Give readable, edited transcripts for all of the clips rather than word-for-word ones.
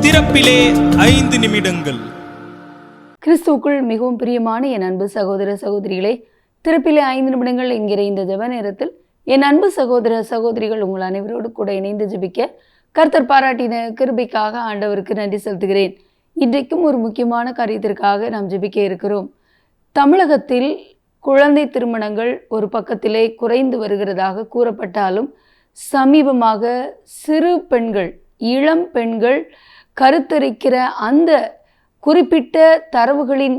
திறப்பிலே 5 நிமிடங்கள். கிறிஸ்துவுக்குள் மிகவும் பிரியமான என் அன்பு சகோதர சகோதரிகளே, திறப்பிலே 5 நிமிடங்கள் என்கிற இந்த ஜெப நேரத்தில் என் அன்பு சகோதர சகோதரிகள் உங்கள் அனைவரோடு கூட இணைந்து ஜெபிக்க கர்த்தர் பாராட்டின கிருபைக்காக ஆண்டவருக்கு நன்றி செலுத்துகிறேன். இன்றைக்கும் ஒரு முக்கியமான காரியத்திற்காக நாம் ஜெபிக்க இருக்கிறோம். தமிழகத்தில் குழந்தை திருமணங்கள் ஒரு பக்கத்திலே குறைந்து வருகிறதாக கூறப்பட்டாலும், சமீபமாக சிறு பெண்கள், இளம் பெண்கள் கருத்தரிக்கிற அந்த குறிப்பிட்ட தரவுகளின்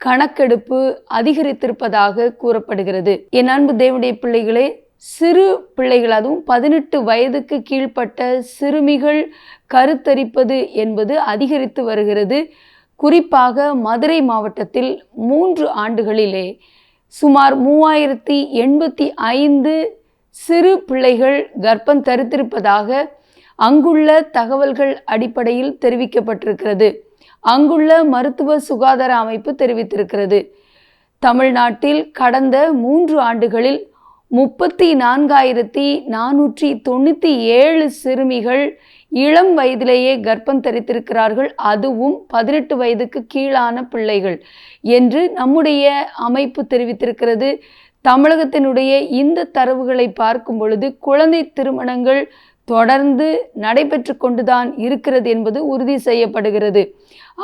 கணக்கெடுப்பு அதிகரித்திருப்பதாக கூறப்படுகிறது. என் அன்பு தேவனுடைய பிள்ளைகளே, சிறு பிள்ளைகள், அதுவும் 18 வயதுக்கு கீழ்ப்பட்ட சிறுமிகள் கருத்தரிப்பது என்பது அதிகரித்து வருகிறது. குறிப்பாக மதுரை மாவட்டத்தில் 3 ஆண்டுகளிலே சுமார் 3085 சிறு பிள்ளைகள் கர்ப்பம் தரித்திருப்பதாக அங்குள்ள தகவல்கள் அடிப்படையில் தெரிவிக்கப்பட்டிருக்கிறது. அங்குள்ள மருத்துவ சுகாதார அமைப்பு தெரிவித்திருக்கிறது. தமிழ்நாட்டில் கடந்த 3 ஆண்டுகளில் 34,497 சிறுமிகள் இளம் வயதிலேயே கர்ப்பம் தரித்திருக்கிறார்கள். அதுவும் 18 வயதுக்கு கீழான பிள்ளைகள் என்று நம்முடைய அமைப்பு தெரிவித்திருக்கிறது. தமிழகத்தினுடைய இந்த தரவுகளை பார்க்கும் பொழுது குழந்தை திருமணங்கள் தொடர்ந்து நடைபெற்று கொண்டுதான் இருக்கிறது என்பது உறுதி செய்யப்படுகிறது.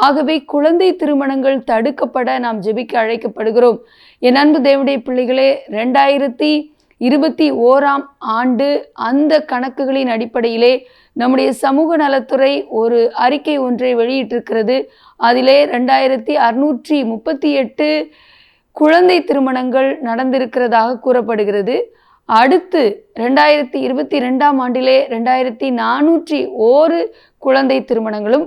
ஆகவே குழந்தை திருமணங்கள் தடுக்கப்பட நாம் ஜெபிக்க அழைக்கப்படுகிறோம். என் அன்பு தேவனுடைய பிள்ளைகளே, 2021 ஆண்டு அந்த கணக்குகளின் அடிப்படையிலே நம்முடைய சமூக நலத்துறை ஒரு அறிக்கை ஒன்றை வெளியிட்டிருக்கிறது. அதிலே 2638 குழந்தை திருமணங்கள் நடந்திருக்கிறதாக கூறப்படுகிறது. அடுத்து 2022 ஆண்டிலே 2401 குழந்தை திருமணங்களும்,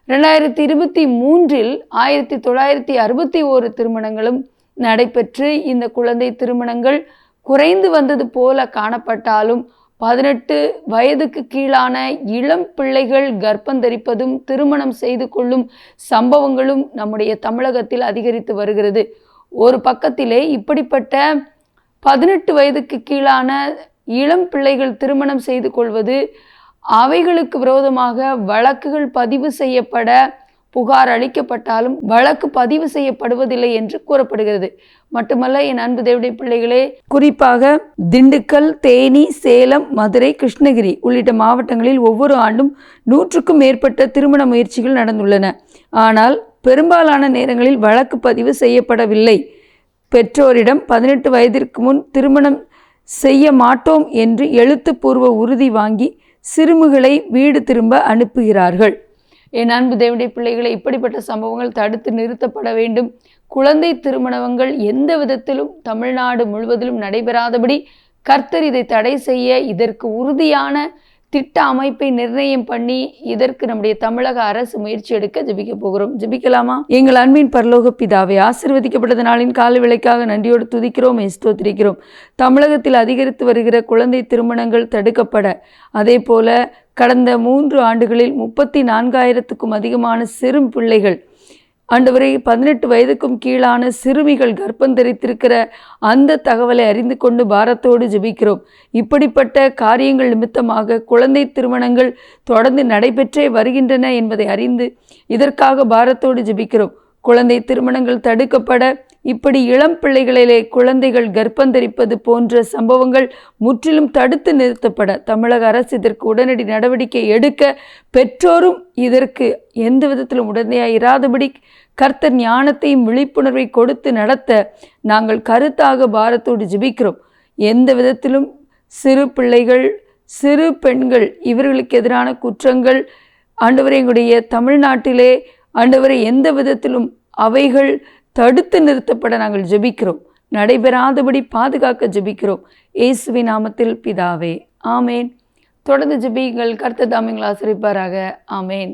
2023 1961 திருமணங்களும் நடைபெற்று இந்த குழந்தை திருமணங்கள் குறைந்து வந்தது போல காணப்பட்டாலும், 18 வயதுக்கு கீழான இளம் பிள்ளைகள் கர்ப்பம் தரிப்பதும் திருமணம் செய்து கொள்ளும் சம்பவங்களும் நம்முடைய தமிழகத்தில் அதிகரித்து வருகிறது. ஒரு பக்கத்திலே இப்படிப்பட்ட 18 வயதுக்கு கீழான இளம் பிள்ளைகள் திருமணம் செய்து கொள்வது, அவைகளுக்கு விரோதமாக வழக்குகள் பதிவு செய்யப்பட புகார் அளிக்கப்பட்டாலும் வழக்கு பதிவு செய்யப்படுவதில்லை என்று கூறப்படுகிறது. மட்டுமல்ல, என் அன்பு தேவனுடைய பிள்ளைகளே, குறிப்பாக திண்டுக்கல், தேனி, சேலம், மதுரை, கிருஷ்ணகிரி உள்ளிட்ட மாவட்டங்களில் ஒவ்வொரு ஆண்டும் 100க்கும் மேற்பட்ட திருமண முயற்சிகள் நடந்துள்ளன. ஆனால் பெரும்பாலான நேரங்களில் வழக்கு பதிவு செய்யப்படவில்லை. பெற்றோரிடம் 18 வயதிற்கு முன் திருமணம் செய்ய மாட்டோம் என்று எழுத்துப்பூர்வ உறுதி வாங்கி சிறுமிகளை வீடு திரும்ப அனுப்புகிறார்கள். என் அன்பு தேவனுடைய பிள்ளைகளை, இப்படிப்பட்ட சம்பவங்கள் தடுத்து நிறுத்தப்பட வேண்டும். குழந்தை திருமணங்கள் எந்த விதத்திலும் தமிழ்நாடு முழுவதிலும் நடைபெறாதபடி கர்த்தர் இதை தடை செய்ய இதற்கு உறுதியான திட்ட அமைப்பை நிர்ணயம் பண்ணி இதற்கு நம்முடைய தமிழக அரசு முயற்சி எடுக்க ஜெபிக்க போகிறோம். ஜெபிக்கலாமா? எங்கள் அன்பின் பரலோக பிதாவே, ஆசீர்வதிக்கப்பட்ட நாளின் காலை வேளைக்காக நன்றியோடு துதிக்கிறோம், ஸ்தோத்திரிக்கிறோம். தமிழகத்தில் அதிகரித்து வருகிற குழந்தை திருமணங்கள் தடுக்கப்பட, அதே போல கடந்த 3 ஆண்டுகளில் 34,000க்கும் அதிகமான சிறு பிள்ளைகள், ஆண்டவரே, 18 வயதுக்கும் கீழான சிறுமிகள் கர்ப்பம் தரித்திருக்கிற அந்த தகவலை அறிந்து கொண்டு பாரத்தோடு ஜெபிக்கிறோம். இப்படிப்பட்ட காரியங்கள் நிமித்தமாக குழந்தை திருமணங்கள் தொடர்ந்து நடைபெற்றே வருகின்றன என்பதை அறிந்து இதற்காக பாரத்தோடு ஜெபிக்கிறோம். குழந்தை திருமணங்கள் தடுக்கப்பட, இப்படி இளம் பிள்ளைகளிலே குழந்தைகள் கர்ப்பந்தரிப்பது போன்ற சம்பவங்கள் முற்றிலும் தடுத்து நிறுத்தப்பட தமிழக அரசு இதற்கு உடனடி நடவடிக்கை எடுக்க, பெற்றோரும் இதற்கு எந்த விதத்திலும் உடனடியாக இராதபடி கர்த்தர் ஞானத்தையும் விழிப்புணர்வை கொடுத்து நடத்த நாங்கள் கருத்தாக பாரத்தோடு ஜெபிக்கிறோம். எந்த விதத்திலும் சிறு பிள்ளைகள், சிறு பெண்கள் இவர்களுக்கு எதிரான குற்றங்கள் ஆண்டவரே எங்களுடைய தமிழ்நாட்டிலே ஆண்டவரை எந்த விதத்திலும் அவைகள் தடுத்து நிறுத்தப்பட நாங்கள் ஜெபிக்கிறோம். நடைபெறாதபடி பாதுகாக்க ஜெபிக்கிறோம். இயேசுவின் நாமத்தில் பிதாவே, ஆமேன். தொடர்ந்து ஜெபியுங்கள். கர்த்தர் தாமே உங்களை ஆசீர்வதிப்பாராக. ஆமேன்.